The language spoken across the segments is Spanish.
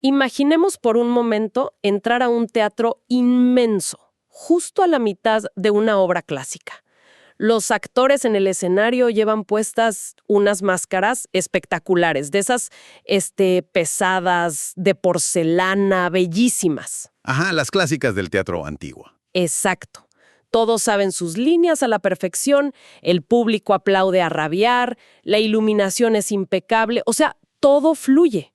Imaginemos por un momento entrar a un teatro inmenso, justo a la mitad de una obra clásica. Los actores en el escenario llevan puestas unas máscaras espectaculares, de esas, pesadas, de porcelana, bellísimas. Ajá, las clásicas del teatro antiguo. Exacto. Todos saben sus líneas a la perfección, el público aplaude a rabiar, la iluminación es impecable, o sea, todo fluye.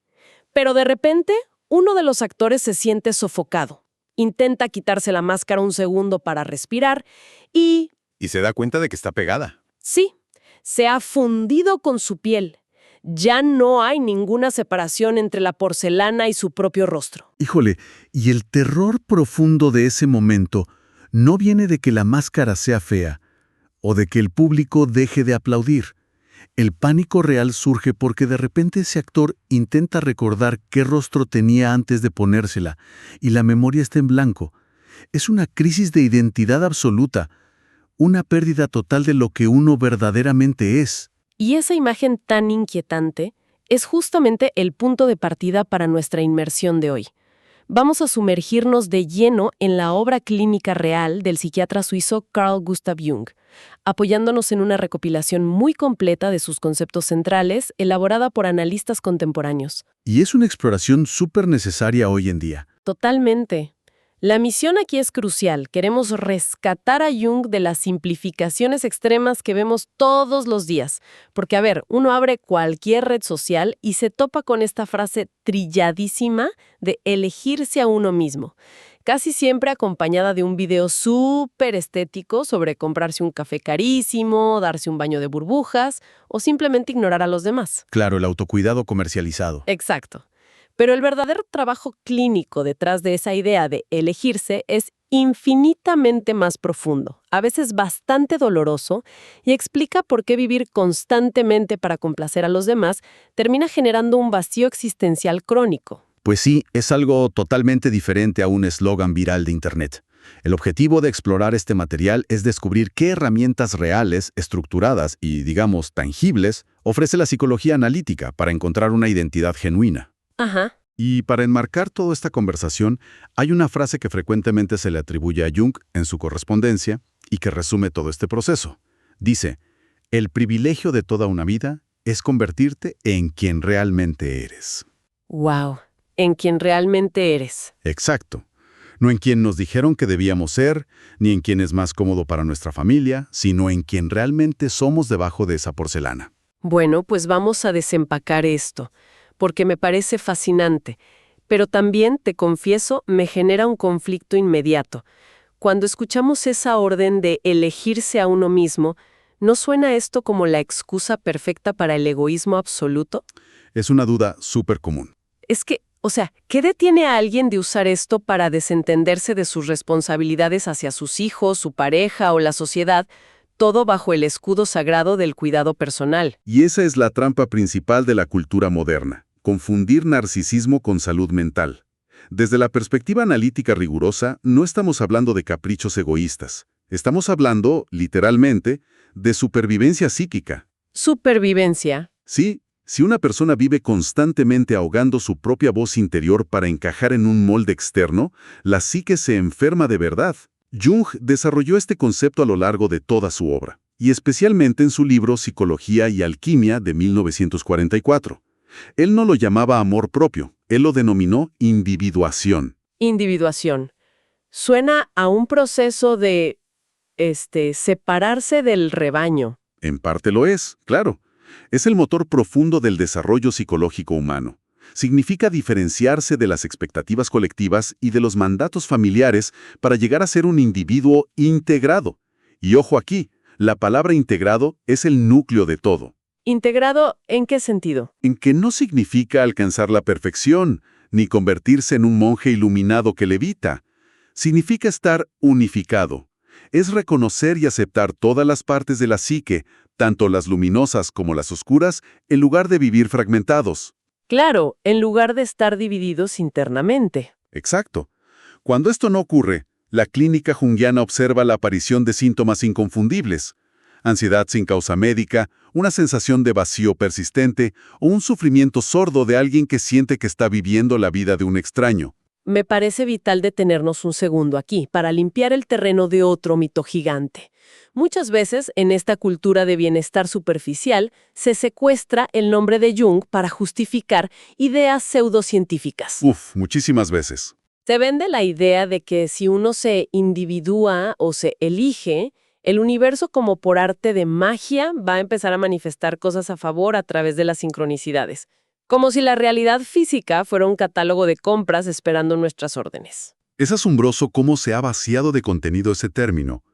Pero de repente, uno de los actores se siente sofocado. Intenta quitarse la máscara un segundo para respirar y... Y se da cuenta de que está pegada. sí, se ha fundido con su piel. Ya no hay ninguna separación entre la porcelana y su propio rostro. Híjole, y el terror profundo de ese momento no viene de que la máscara sea fea o de que el público deje de aplaudir. El pánico real surge porque de repente ese actor intenta recordar qué rostro tenía antes de ponérsela y la memoria está en blanco. Es una crisis de identidad absoluta, una pérdida total de lo que uno verdaderamente es. Y esa imagen tan inquietante es justamente el punto de partida para nuestra inmersión de hoy. Vamos a sumergirnos de lleno en la obra clínica real del psiquiatra suizo Carl Gustav Jung, apoyándonos en una recopilación muy completa de sus conceptos centrales, elaborada por analistas contemporáneos. Y es una exploración súper necesaria hoy en día. Totalmente. La misión aquí es crucial. Queremos rescatar a Jung de las simplificaciones extremas que vemos todos los días. Porque, a ver, uno abre cualquier red social y se topa con esta frase trilladísima de elegirse a uno mismo, casi siempre acompañada de un video súper estético sobre comprarse un café carísimo, darse un baño de burbujas o simplemente ignorar a los demás. Claro, el autocuidado comercializado. Exacto. Pero el verdadero trabajo clínico detrás de esa idea de elegirse es infinitamente más profundo, a veces bastante doloroso, y explica por qué vivir constantemente para complacer a los demás termina generando un vacío existencial crónico. Pues sí, es algo totalmente diferente a un eslogan viral de Internet. El objetivo de explorar este material es descubrir qué herramientas reales, estructuradas y, digamos, tangibles ofrece la psicología analítica para encontrar una identidad genuina. Ajá. Y para enmarcar toda esta conversación, hay una frase que frecuentemente se le atribuye a Jung en su correspondencia y que resume todo este proceso. Dice, el privilegio de toda una vida es convertirte en quien realmente eres. Wow. En quien realmente eres. Exacto. No en quien nos dijeron que debíamos ser, ni en quien es más cómodo para nuestra familia, sino en quien realmente somos debajo de esa porcelana. Bueno, pues vamos a desempacar esto, porque me parece fascinante, pero también, te confieso, me genera un conflicto inmediato. Cuando escuchamos esa orden de elegirse a uno mismo, ¿no suena esto como la excusa perfecta para el egoísmo absoluto? Es una duda súper común. Es que, ¿qué detiene a alguien de usar esto para desentenderse de sus responsabilidades hacia sus hijos, su pareja o la sociedad, todo bajo el escudo sagrado del cuidado personal? Y esa es la trampa principal de la cultura moderna, confundir narcisismo con salud mental. Desde la perspectiva analítica rigurosa, no estamos hablando de caprichos egoístas. Estamos hablando, literalmente, de supervivencia psíquica. ¿Supervivencia? Sí, si una persona vive constantemente ahogando su propia voz interior para encajar en un molde externo, la psique se enferma de verdad. Jung desarrolló este concepto a lo largo de toda su obra, y especialmente en su libro Psicología y Alquimia de 1944. Él no lo llamaba amor propio, él lo denominó individuación. Individuación. Suena a un proceso de, separarse del rebaño. En parte lo es, claro. Es el motor profundo del desarrollo psicológico humano. Significa diferenciarse de las expectativas colectivas y de los mandatos familiares para llegar a ser un individuo integrado. Y ojo aquí, la palabra integrado es el núcleo de todo. ¿Integrado en qué sentido? En que no significa alcanzar la perfección, ni convertirse en un monje iluminado que levita. Significa estar unificado. Es reconocer y aceptar todas las partes de la psique, tanto las luminosas como las oscuras, en lugar de vivir fragmentados. Claro, en lugar de estar divididos internamente. Exacto. Cuando esto no ocurre, la clínica junguiana observa la aparición de síntomas inconfundibles. Ansiedad sin causa médica, una sensación de vacío persistente o un sufrimiento sordo de alguien que siente que está viviendo la vida de un extraño. Me parece vital detenernos un segundo aquí para limpiar el terreno de otro mito gigante. Muchas veces, en esta cultura de bienestar superficial, se secuestra el nombre de Jung para justificar ideas pseudocientíficas. Muchísimas veces. Se vende la idea de que si uno se individúa o se elige, el universo como por arte de magia va a empezar a manifestar cosas a favor a través de las sincronicidades. Como si la realidad física fuera un catálogo de compras esperando nuestras órdenes. Es asombroso cómo se ha vaciado de contenido ese término.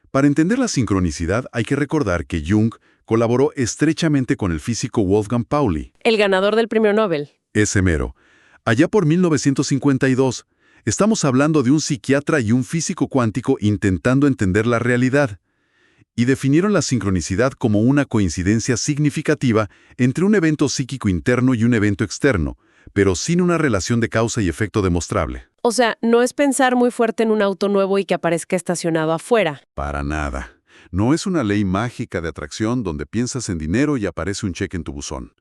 Para entender la sincronicidad hay que recordar que Jung colaboró estrechamente con el físico Wolfgang Pauli. El ganador del premio Nobel. Ese mero. Allá por 1952, estamos hablando de un psiquiatra y un físico cuántico intentando entender la realidad. Y definieron la sincronicidad como una coincidencia significativa entre un evento psíquico interno y un evento externo, pero sin una relación de causa y efecto demostrable. O sea, no es pensar muy fuerte en un auto nuevo y que aparezca estacionado afuera. Para nada. No es una ley mágica de atracción donde piensas en dinero y aparece un cheque en tu buzón.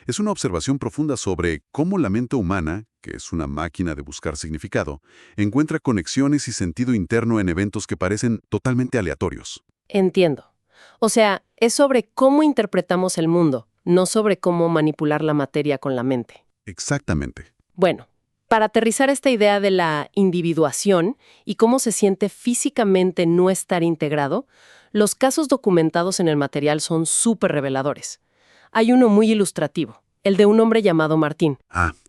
Es una observación profunda sobre cómo la mente humana, que es una máquina de buscar significado, encuentra conexiones y sentido interno en eventos que parecen totalmente aleatorios. Entiendo. O sea, es sobre cómo interpretamos el mundo, no sobre cómo manipular la materia con la mente. Exactamente. Bueno, para aterrizar esta idea de la individuación y cómo se siente físicamente no estar integrado, los casos documentados en el material son súper reveladores. Hay uno muy ilustrativo, el de un hombre llamado Martín.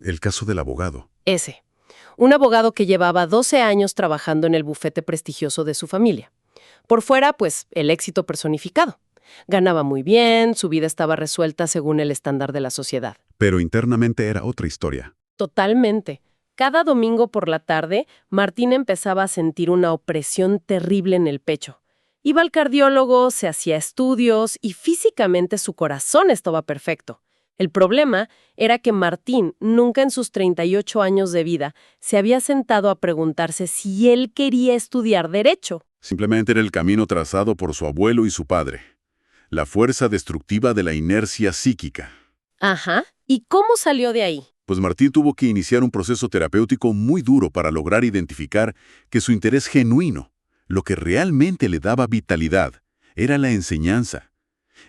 El caso del abogado. Ese. Un abogado que llevaba 12 años trabajando en el bufete prestigioso de su familia. Por fuera, pues, el éxito personificado. Ganaba muy bien, su vida estaba resuelta según el estándar de la sociedad. Pero internamente era otra historia. Totalmente. Cada domingo por la tarde, Martín empezaba a sentir una opresión terrible en el pecho. Iba al cardiólogo, se hacía estudios y físicamente su corazón estaba perfecto. El problema era que Martín nunca en sus 38 años de vida se había sentado a preguntarse si él quería estudiar Derecho. Simplemente era el camino trazado por su abuelo y su padre. La fuerza destructiva de la inercia psíquica. Ajá. ¿Y cómo salió de ahí? Pues Martín tuvo que iniciar un proceso terapéutico muy duro para lograr identificar que su interés genuino, lo que realmente le daba vitalidad, era la enseñanza.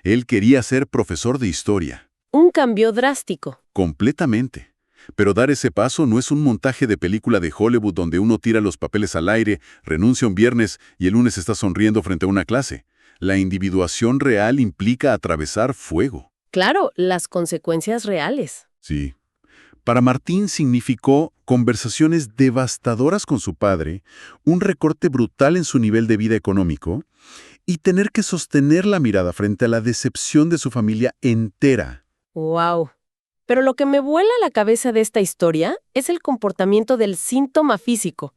Él quería ser profesor de historia. Un cambio drástico. Completamente. Pero dar ese paso no es un montaje de película de Hollywood donde uno tira los papeles al aire, renuncia un viernes y el lunes está sonriendo frente a una clase. La individuación real implica atravesar fuego. Claro, las consecuencias reales. Sí. Para Martín significó conversaciones devastadoras con su padre, un recorte brutal en su nivel de vida económico y tener que sostener la mirada frente a la decepción de su familia entera. ¡Wow! Pero lo que me vuela la cabeza de esta historia es el comportamiento del síntoma físico.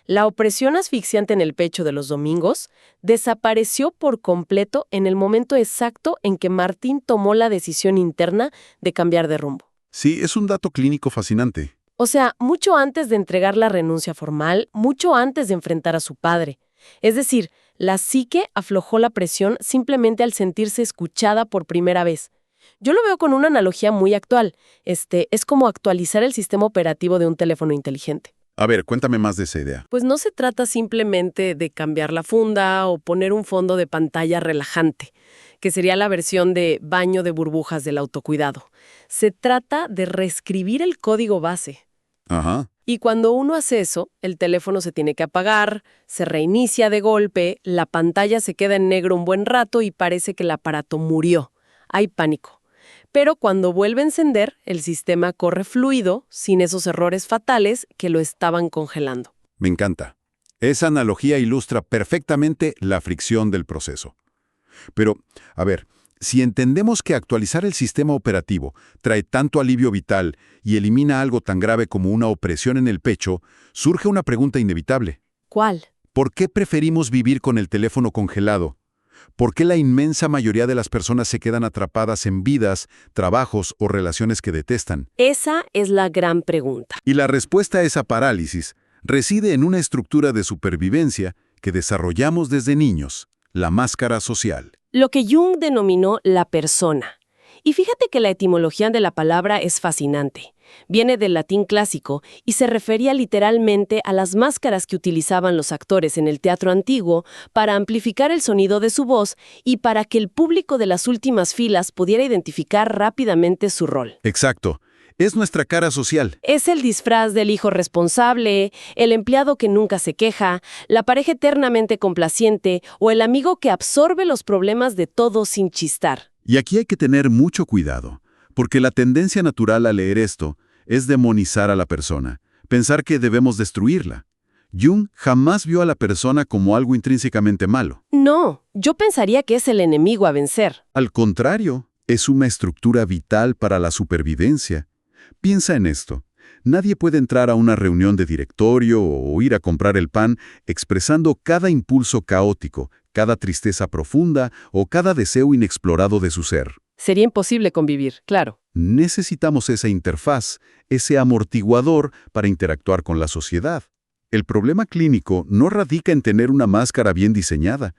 La opresión asfixiante en el pecho de los domingos desapareció por completo en el momento exacto en que Martín tomó la decisión interna de cambiar de rumbo. Sí, es un dato clínico fascinante. O sea, mucho antes de entregar la renuncia formal, mucho antes de enfrentar a su padre. Es decir, la psique aflojó la presión simplemente al sentirse escuchada por primera vez. Yo lo veo con una analogía muy actual. Es como actualizar el sistema operativo de un teléfono inteligente. A ver, cuéntame más de esa idea. Pues no se trata simplemente de cambiar la funda o poner un fondo de pantalla relajante, que sería la versión de baño de burbujas del autocuidado. Se trata de reescribir el código base. Ajá. Y cuando uno hace eso, el teléfono se tiene que apagar, se reinicia de golpe, la pantalla se queda en negro un buen rato y parece que el aparato murió. Hay pánico. Pero cuando vuelve a encender, el sistema corre fluido, sin esos errores fatales que lo estaban congelando. Me encanta. Esa analogía ilustra perfectamente la fricción del proceso. Pero, a ver, si entendemos que actualizar el sistema operativo trae tanto alivio vital y elimina algo tan grave como una opresión en el pecho, surge una pregunta inevitable. ¿Cuál? ¿Por qué preferimos vivir con el teléfono congelado? ¿Por qué la inmensa mayoría de las personas se quedan atrapadas en vidas, trabajos o relaciones que detestan? Esa es la gran pregunta. Y la respuesta a esa parálisis reside en una estructura de supervivencia que desarrollamos desde niños, la máscara social. lo que Jung denominó la persona. Y fíjate que la etimología de la palabra es fascinante. Viene del latín clásico y se refería literalmente a las máscaras que utilizaban los actores en el teatro antiguo para amplificar el sonido de su voz y para que el público de las últimas filas pudiera identificar rápidamente su rol. Exacto. Es nuestra cara social. Es el disfraz del hijo responsable, el empleado que nunca se queja, la pareja eternamente complaciente o el amigo que absorbe los problemas de todos sin chistar. Y aquí hay que tener mucho cuidado, porque la tendencia natural a leer esto es demonizar a la persona, pensar que debemos destruirla. Jung jamás vio a la persona como algo intrínsecamente malo. No, yo pensaría que es el enemigo a vencer. Al contrario, es una estructura vital para la supervivencia. Piensa en esto. Nadie puede entrar a una reunión de directorio o ir a comprar el pan expresando cada impulso caótico, cada tristeza profunda o cada deseo inexplorado de su ser. Sería imposible convivir, claro. Necesitamos esa interfaz, ese amortiguador para interactuar con la sociedad. El problema clínico no radica en tener una máscara bien diseñada.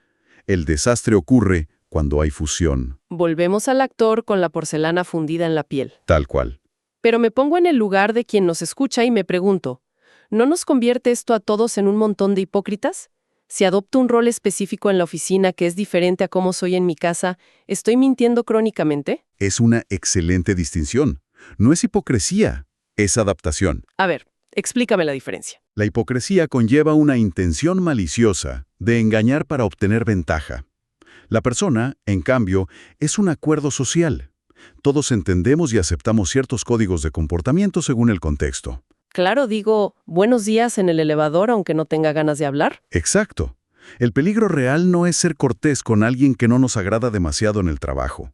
El desastre ocurre cuando hay fusión. Volvemos al actor con la porcelana fundida en la piel. Tal cual. Pero me pongo en el lugar de quien nos escucha y me pregunto, ¿no nos convierte esto a todos en un montón de hipócritas? Si adopto un rol específico en la oficina que es diferente a cómo soy en mi casa, ¿estoy mintiendo crónicamente? Es una excelente distinción. No es hipocresía, es adaptación. A ver, explícame la diferencia. La hipocresía conlleva una intención maliciosa de engañar para obtener ventaja. La persona, en cambio, es un acuerdo social. Todos entendemos y aceptamos ciertos códigos de comportamiento según el contexto. Claro, digo, buenos días en el elevador aunque no tenga ganas de hablar. Exacto. El peligro real no es ser cortés con alguien que no nos agrada demasiado en el trabajo.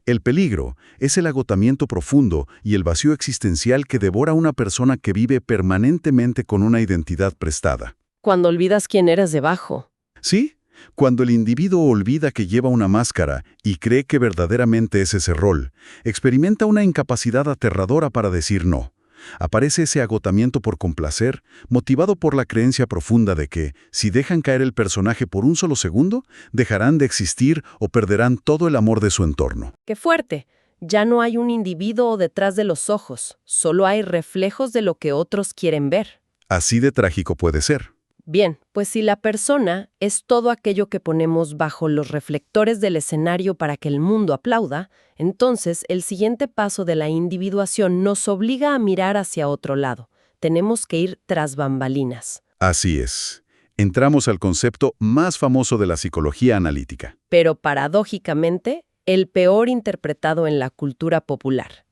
El peligro es el agotamiento profundo y el vacío existencial que devora a una persona que vive permanentemente con una identidad prestada. Cuando olvidas quién eres debajo. ¿Sí? Cuando el individuo olvida que lleva una máscara y cree que verdaderamente es ese rol, experimenta una incapacidad aterradora para decir no. Aparece ese agotamiento por complacer, motivado por la creencia profunda de que, si dejan caer el personaje por un solo segundo, dejarán de existir o perderán todo el amor de su entorno. ¡Qué fuerte! Ya no hay un individuo detrás de los ojos, solo hay reflejos de lo que otros quieren ver. Así de trágico puede ser. Bien, pues si la persona es todo aquello que ponemos bajo los reflectores del escenario para que el mundo aplauda, entonces el siguiente paso de la individuación nos obliga a mirar hacia otro lado. Tenemos que ir tras bambalinas. Así es. Entramos al concepto más famoso de la psicología analítica. Pero paradójicamente, el peor interpretado en la cultura popular.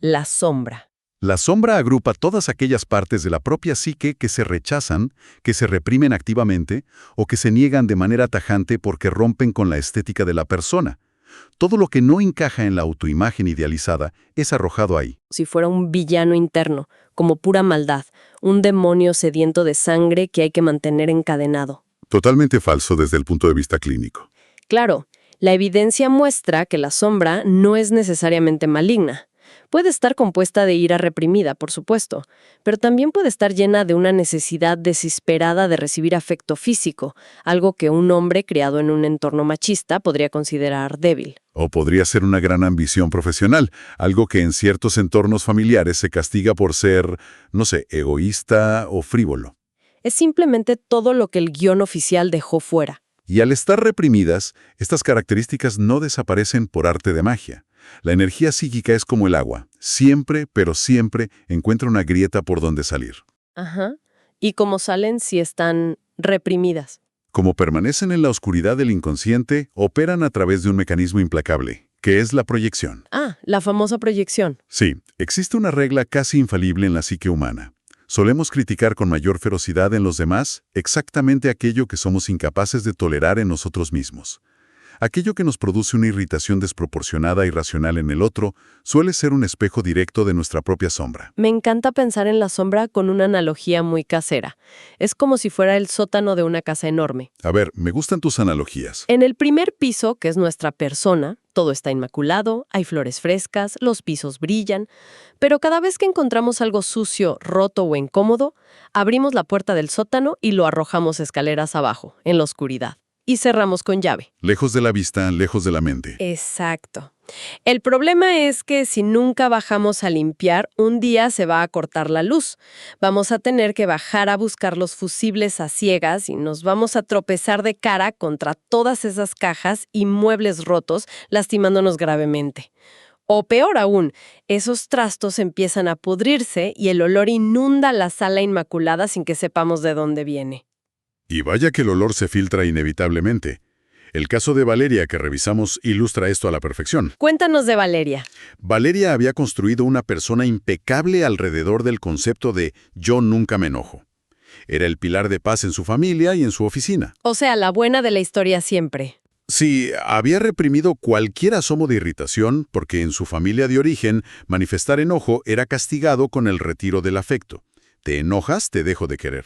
La sombra. La sombra agrupa todas aquellas partes de la propia psique que se rechazan, que se reprimen activamente o que se niegan de manera tajante porque rompen con la estética de la persona. Todo lo que no encaja en la autoimagen idealizada es arrojado ahí. Si fuera un villano interno, como pura maldad, un demonio sediento de sangre que hay que mantener encadenado. Totalmente falso desde el punto de vista clínico. Claro, la evidencia muestra que la sombra no es necesariamente maligna. Puede estar compuesta de ira reprimida, por supuesto, pero también puede estar llena de una necesidad desesperada de recibir afecto físico, algo que un hombre criado en un entorno machista podría considerar débil. O podría ser una gran ambición profesional, algo que en ciertos entornos familiares se castiga por ser, no sé, egoísta o frívolo. Es simplemente todo lo que el guión oficial dejó fuera. Y al estar reprimidas, estas características no desaparecen por arte de magia. La energía psíquica es como el agua. Siempre, pero siempre, encuentra una grieta por donde salir. Ajá. ¿Y cómo salen si están reprimidas? Como permanecen en la oscuridad del inconsciente, operan a través de un mecanismo implacable, que es la proyección. Ah, la famosa proyección. Sí, existe una regla casi infalible en la psique humana. Solemos criticar con mayor ferocidad en los demás exactamente aquello que somos incapaces de tolerar en nosotros mismos. Aquello que nos produce una irritación desproporcionada e irracional en el otro suele ser un espejo directo de nuestra propia sombra. Me encanta pensar en la sombra con una analogía muy casera. Es como si fuera el sótano de una casa enorme. A ver, me gustan tus analogías. En el primer piso, que es nuestra persona, todo está inmaculado, hay flores frescas, los pisos brillan, pero cada vez que encontramos algo sucio, roto o incómodo, abrimos la puerta del sótano y lo arrojamos escaleras abajo, en la oscuridad. y cerramos con llave. Lejos de la vista, lejos de la mente. Exacto. El problema es que si nunca bajamos a limpiar, un día se va a cortar la luz. Vamos a tener que bajar a buscar los fusibles a ciegas y nos vamos a tropezar de cara contra todas esas cajas y muebles rotos, lastimándonos gravemente. O peor aún, esos trastos empiezan a pudrirse y el olor inunda la sala inmaculada sin que sepamos de dónde viene. Y vaya que el olor se filtra inevitablemente. El caso de Valeria que revisamos ilustra esto a la perfección. Cuéntanos de Valeria. Valeria había construido una persona impecable alrededor del concepto de yo nunca me enojo. Era el pilar de paz en su familia y en su oficina. O sea, la buena de la historia siempre. Sí, había reprimido cualquier asomo de irritación porque en su familia de origen manifestar enojo era castigado con el retiro del afecto. Te enojas, te dejo de querer.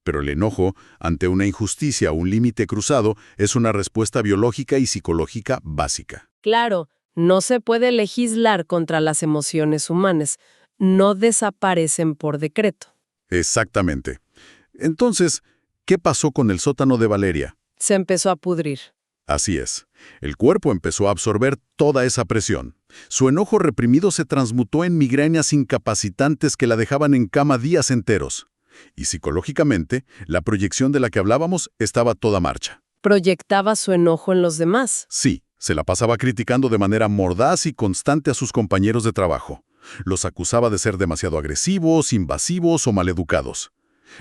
Pero el enojo, ante una injusticia o un límite cruzado, es una respuesta biológica y psicológica básica. Claro, no se puede legislar contra las emociones humanas. No desaparecen por decreto. Exactamente. Entonces, ¿qué pasó con el sótano de Valeria? Se empezó a pudrir. Así es. El cuerpo empezó a absorber toda esa presión. Su enojo reprimido se transmutó en migrañas incapacitantes que la dejaban en cama días enteros. Y psicológicamente, la proyección de la que hablábamos estaba a toda marcha. Proyectaba su enojo en los demás. Sí, se la pasaba criticando de manera mordaz y constante a sus compañeros de trabajo. Los acusaba de ser demasiado agresivos, invasivos o maleducados.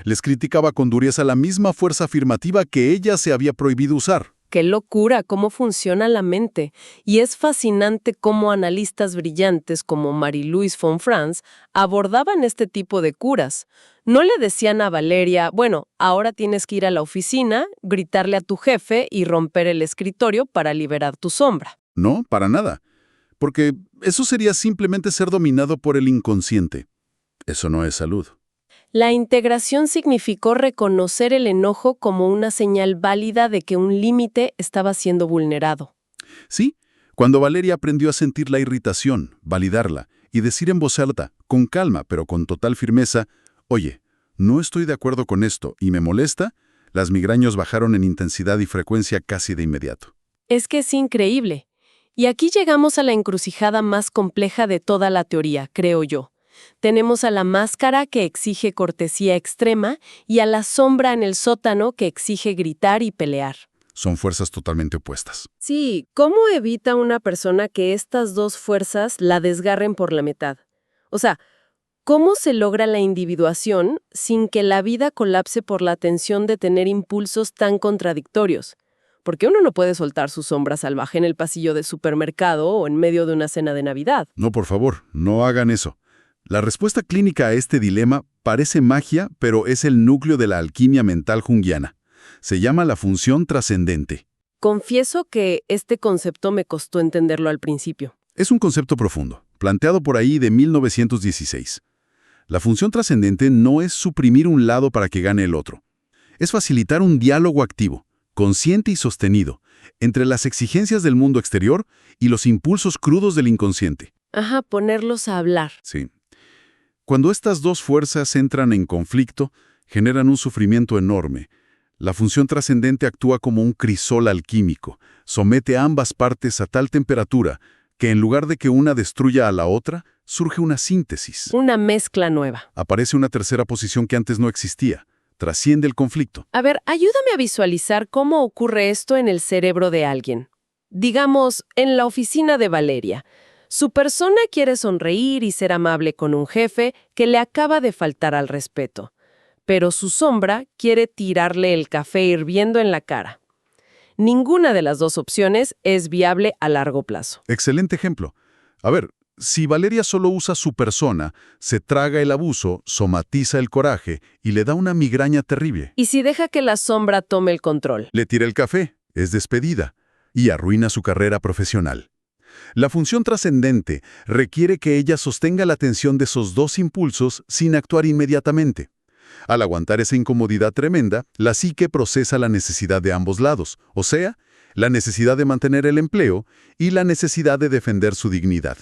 Les criticaba con dureza la misma fuerza afirmativa que ella se había prohibido usar. ¡Qué locura! Cómo funciona la mente. Y es fascinante cómo analistas brillantes como Marie-Louise von Franz abordaban este tipo de curas. No le decían a Valeria, bueno, ahora tienes que ir a la oficina, gritarle a tu jefe y romper el escritorio para liberar tu sombra. No, para nada. Porque eso sería simplemente ser dominado por el inconsciente. Eso no es salud. La integración significó reconocer el enojo como una señal válida de que un límite estaba siendo vulnerado. Sí, cuando Valeria aprendió a sentir la irritación, validarla y decir en voz alta, con calma pero con total firmeza, oye, no estoy de acuerdo con esto y me molesta, las migrañas bajaron en intensidad y frecuencia casi de inmediato. Es que es increíble. Y aquí llegamos a la encrucijada más compleja de toda la teoría, creo yo. Tenemos a la máscara que exige cortesía extrema y a la sombra en el sótano que exige gritar y pelear. Son fuerzas totalmente opuestas. Sí, ¿cómo evita una persona que estas dos fuerzas la desgarren por la mitad? O sea, ¿cómo se logra la individuación sin que la vida colapse por la tensión de tener impulsos tan contradictorios? Porque uno no puede soltar su sombra salvaje en el pasillo de supermercado o en medio de una cena de Navidad. No, por favor, no hagan eso. La respuesta clínica a este dilema parece magia, pero es el núcleo de la alquimia mental junguiana. Se llama la función trascendente. Confieso que este concepto me costó entenderlo al principio. Es un concepto profundo, planteado por ahí de 1916. La función trascendente no es suprimir un lado para que gane el otro. Es facilitar un diálogo activo, consciente y sostenido, entre las exigencias del mundo exterior y los impulsos crudos del inconsciente. Ajá, ponerlos a hablar. Sí. Cuando estas dos fuerzas entran en conflicto, generan un sufrimiento enorme. La función trascendente actúa como un crisol alquímico, somete a ambas partes a tal temperatura que en lugar de que una destruya a la otra, surge una síntesis. Una mezcla nueva. Aparece una tercera posición que antes no existía, trasciende el conflicto. A ver, ayúdame a visualizar cómo ocurre esto en el cerebro de alguien. Digamos, en la oficina de Valeria. Su persona quiere sonreír y ser amable con un jefe que le acaba de faltar al respeto, pero su sombra quiere tirarle el café hirviendo en la cara. Ninguna de las dos opciones es viable a largo plazo. Excelente ejemplo. A ver, si Valeria solo usa su persona, se traga el abuso, somatiza el coraje y le da una migraña terrible. ¿Y si deja que la sombra tome el control? Le tira el café, es despedida y arruina su carrera profesional. La función trascendente requiere que ella sostenga la atención de esos dos impulsos sin actuar inmediatamente. Al aguantar esa incomodidad tremenda, la psique procesa la necesidad de ambos lados, o sea, la necesidad de mantener el empleo y la necesidad de defender su dignidad.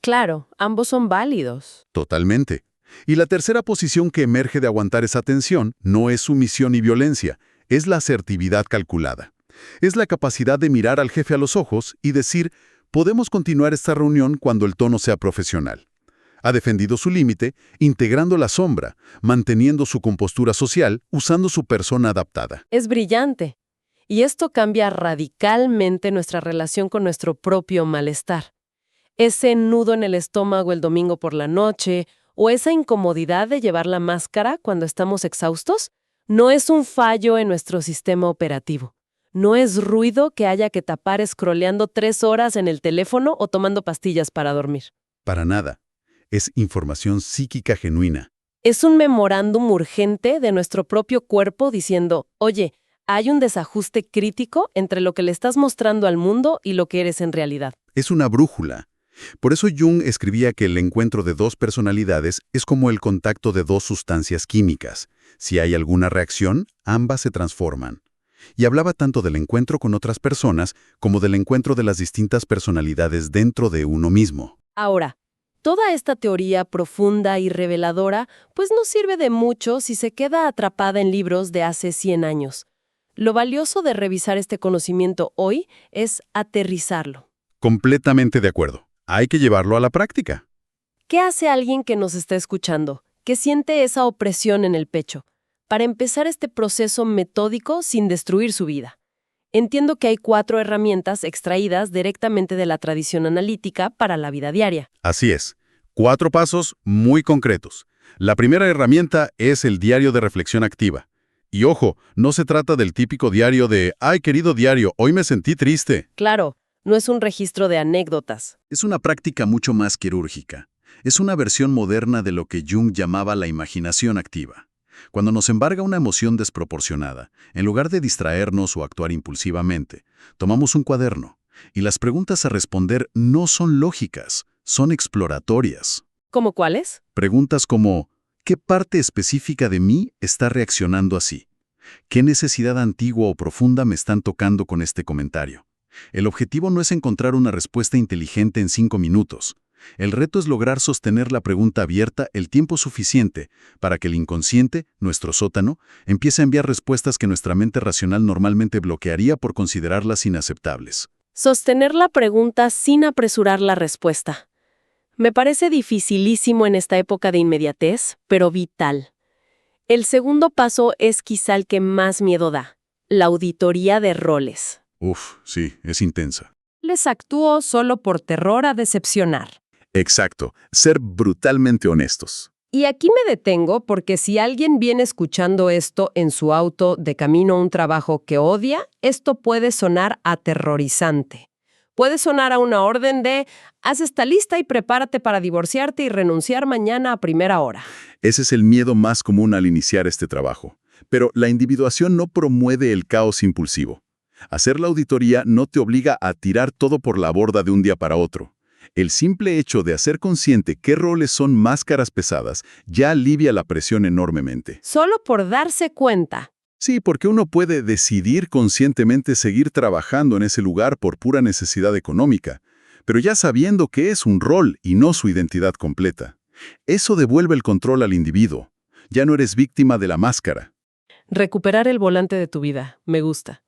Claro, ambos son válidos. Totalmente. Y la tercera posición que emerge de aguantar esa tensión no es sumisión y violencia, es la asertividad calculada. Es la capacidad de mirar al jefe a los ojos y decir, podemos continuar esta reunión cuando el tono sea profesional. Ha defendido su límite, integrando la sombra, manteniendo su compostura social, usando su persona adaptada. Es brillante. Y esto cambia radicalmente nuestra relación con nuestro propio malestar. Ese nudo en el estómago el domingo por la noche o esa incomodidad de llevar la máscara cuando estamos exhaustos no es un fallo en nuestro sistema operativo. No es ruido que haya que tapar scrolleando 3 horas en el teléfono o tomando pastillas para dormir. Para nada. Es información psíquica genuina. Es un memorándum urgente de nuestro propio cuerpo diciendo, oye, hay un desajuste crítico entre lo que le estás mostrando al mundo y lo que eres en realidad. Es una brújula. Por eso Jung escribía que el encuentro de dos personalidades es como el contacto de dos sustancias químicas. Si hay alguna reacción, ambas se transforman. Y hablaba tanto del encuentro con otras personas como del encuentro de las distintas personalidades dentro de uno mismo. Ahora, toda esta teoría profunda y reveladora pues no sirve de mucho si se queda atrapada en libros de hace 100 años. Lo valioso de revisar este conocimiento hoy es aterrizarlo. Completamente de acuerdo. Hay que llevarlo a la práctica. ¿Qué hace alguien que nos está escuchando, que siente esa opresión en el pecho, para empezar este proceso metódico sin destruir su vida? Entiendo que hay 4 herramientas extraídas directamente de la tradición analítica para la vida diaria. Así es. 4 pasos muy concretos. La primera herramienta es el diario de reflexión activa. Y ojo, no se trata del típico diario de «Ay, querido diario, hoy me sentí triste». Claro, no es un registro de anécdotas. Es una práctica mucho más quirúrgica. Es una versión moderna de lo que Jung llamaba la imaginación activa. Cuando nos embarga una emoción desproporcionada, en lugar de distraernos o actuar impulsivamente, tomamos un cuaderno, y las preguntas a responder no son lógicas, son exploratorias. ¿Cómo cuáles? Preguntas como, ¿qué parte específica de mí está reaccionando así? ¿Qué necesidad antigua o profunda me están tocando con este comentario? El objetivo no es encontrar una respuesta inteligente en 5 minutos. El reto es lograr sostener la pregunta abierta el tiempo suficiente para que el inconsciente, nuestro sótano, empiece a enviar respuestas que nuestra mente racional normalmente bloquearía por considerarlas inaceptables. Sostener la pregunta sin apresurar la respuesta. Me parece dificilísimo en esta época de inmediatez, pero vital. El segundo paso es quizá el que más miedo da, la auditoría de roles. Uf, sí, es intensa. Les actúo solo por terror a decepcionar. Exacto, ser brutalmente honestos. Y aquí me detengo porque si alguien viene escuchando esto en su auto de camino a un trabajo que odia, esto puede sonar aterrorizante. Puede sonar a una orden de haz esta lista y prepárate para divorciarte y renunciar mañana a primera hora. Ese es el miedo más común al iniciar este trabajo. Pero la individuación no promueve el caos impulsivo. Hacer la auditoría no te obliga a tirar todo por la borda de un día para otro. El simple hecho de hacer consciente qué roles son máscaras pesadas ya alivia la presión enormemente. Solo por darse cuenta. Sí, porque uno puede decidir conscientemente seguir trabajando en ese lugar por pura necesidad económica, pero ya sabiendo que es un rol y no su identidad completa. Eso devuelve el control al individuo. Ya no eres víctima de la máscara. Recuperar el volante de tu vida. Me gusta.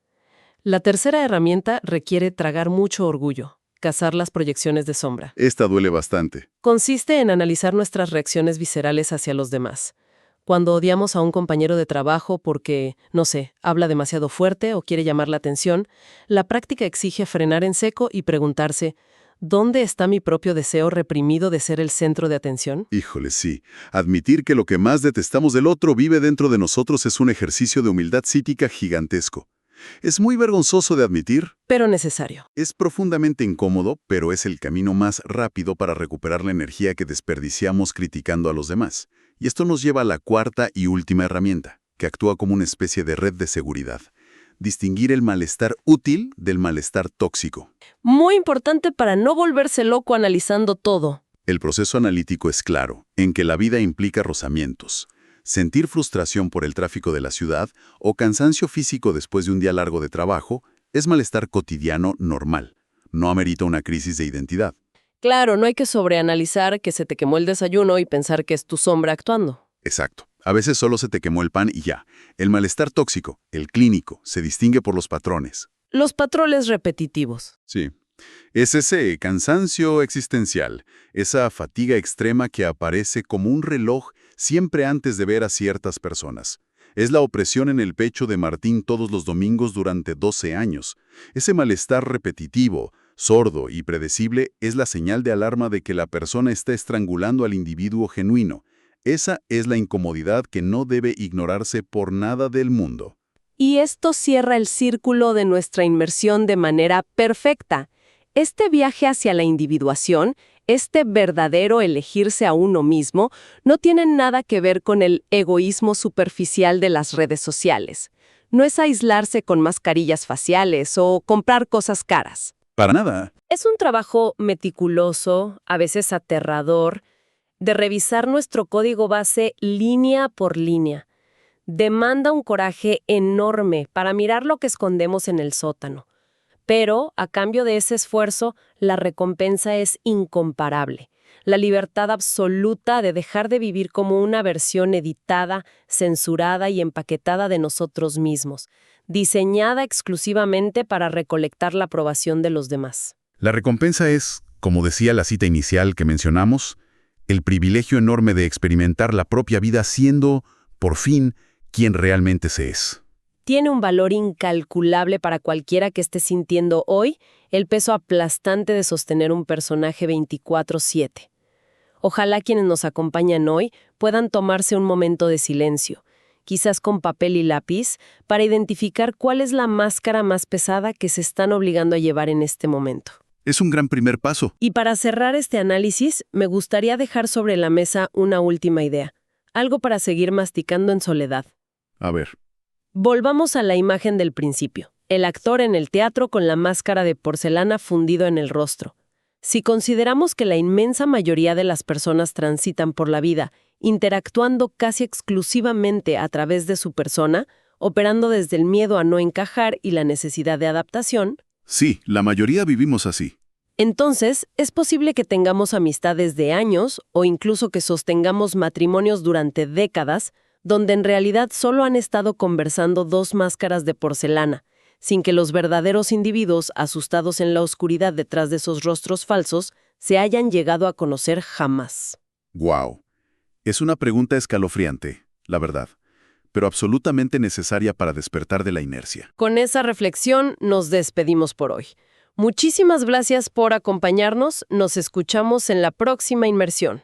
La tercera herramienta requiere tragar mucho orgullo. Cazar las proyecciones de sombra. Esta duele bastante. Consiste en analizar nuestras reacciones viscerales hacia los demás. Cuando odiamos a un compañero de trabajo porque, no sé, habla demasiado fuerte o quiere llamar la atención, la práctica exige frenar en seco y preguntarse, ¿dónde está mi propio deseo reprimido de ser el centro de atención? Híjole, sí. Admitir que lo que más detestamos del otro vive dentro de nosotros es un ejercicio de humildad psíquica gigantesco. Es muy vergonzoso de admitir. Pero necesario. Es profundamente incómodo, pero es el camino más rápido para recuperar la energía que desperdiciamos criticando a los demás. Y esto nos lleva a la cuarta y última herramienta, que actúa como una especie de red de seguridad. Distinguir el malestar útil del malestar tóxico. Muy importante para no volverse loco analizando todo. El proceso analítico es claro, en que la vida implica rozamientos. Sentir frustración por el tráfico de la ciudad o cansancio físico después de un día largo de trabajo es malestar cotidiano normal. No amerita una crisis de identidad. Claro, no hay que sobreanalizar que se te quemó el desayuno y pensar que es tu sombra actuando. Exacto. A veces solo se te quemó el pan y ya. El malestar tóxico, el clínico, se distingue por los patrones. los patrones repetitivos. Sí. Es ese cansancio existencial, esa fatiga extrema que aparece como un reloj siempre antes de ver a ciertas personas. Es la opresión en el pecho de Martín todos los domingos durante 12 años. Ese malestar repetitivo, sordo y predecible es la señal de alarma de que la persona está estrangulando al individuo genuino. Esa es la incomodidad que no debe ignorarse por nada del mundo. Y esto cierra el círculo de nuestra inmersión de manera perfecta. Este viaje hacia la individuación, este verdadero elegirse a uno mismo, no tiene nada que ver con el egoísmo superficial de las redes sociales. No es aislarse con mascarillas faciales o comprar cosas caras. Para nada. Es un trabajo meticuloso, a veces aterrador, de revisar nuestro código base línea por línea. Demanda un coraje enorme para mirar lo que escondemos en el sótano. Pero, a cambio de ese esfuerzo, la recompensa es incomparable. La libertad absoluta de dejar de vivir como una versión editada, censurada y empaquetada de nosotros mismos, diseñada exclusivamente para recolectar la aprobación de los demás. La recompensa es, como decía la cita inicial que mencionamos, el privilegio enorme de experimentar la propia vida siendo, por fin, quien realmente se es. Tiene un valor incalculable para cualquiera que esté sintiendo hoy el peso aplastante de sostener un personaje 24/7. Ojalá quienes nos acompañan hoy puedan tomarse un momento de silencio, quizás con papel y lápiz, para identificar cuál es la máscara más pesada que se están obligando a llevar en este momento. Es un gran primer paso. Y para cerrar este análisis, me gustaría dejar sobre la mesa una última idea, algo para seguir masticando en soledad. A ver. Volvamos a la imagen del principio. El actor en el teatro con la máscara de porcelana fundido en el rostro. Si consideramos que la inmensa mayoría de las personas transitan por la vida interactuando casi exclusivamente a través de su persona, operando desde el miedo a no encajar y la necesidad de adaptación, Sí, la mayoría vivimos así. entonces es posible que tengamos amistades de años o incluso que sostengamos matrimonios durante décadas donde en realidad solo han estado conversando dos máscaras de porcelana, sin que los verdaderos individuos, asustados en la oscuridad detrás de esos rostros falsos, se hayan llegado a conocer jamás. ¡Guau! Es una pregunta escalofriante, la verdad, pero absolutamente necesaria para despertar de la inercia. Con esa reflexión nos despedimos por hoy. Muchísimas gracias por acompañarnos, nos escuchamos en la próxima inmersión.